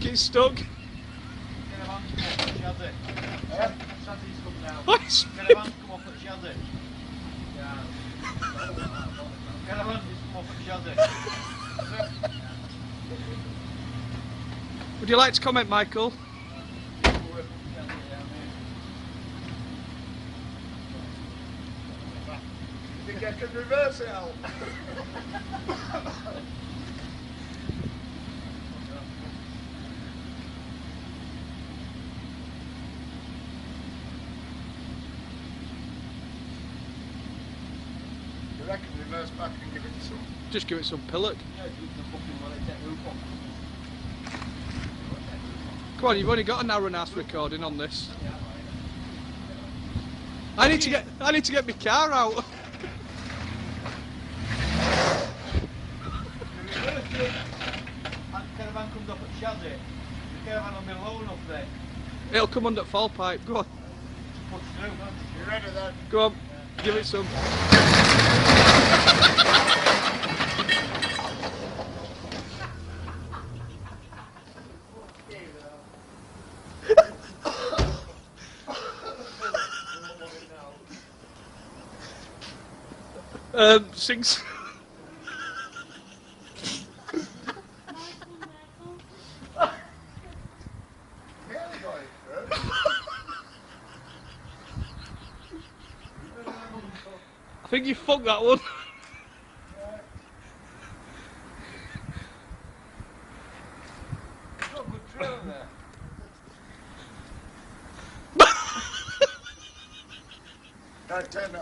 it's stuck. Get a van to come up at Shazzy. Shazzy's come down. What? Get a van to come up at Shazzy. Yeah. Get a van to come up at Shazzy. Would you like to comment, Michael? You think I can reverse it out? You reckon reverse back and give it some? Just give it some pillock. Come on, you've only got an hour and a half recording on this. I need to get my car out. The caravan comes up at Shazzy. The caravan will be low enough then. It'll come under fall pipe. Go on. Push through, man. You ready then? Go on. Give it some. Sings. I think you fucked that one. Got a good trail there. Turn that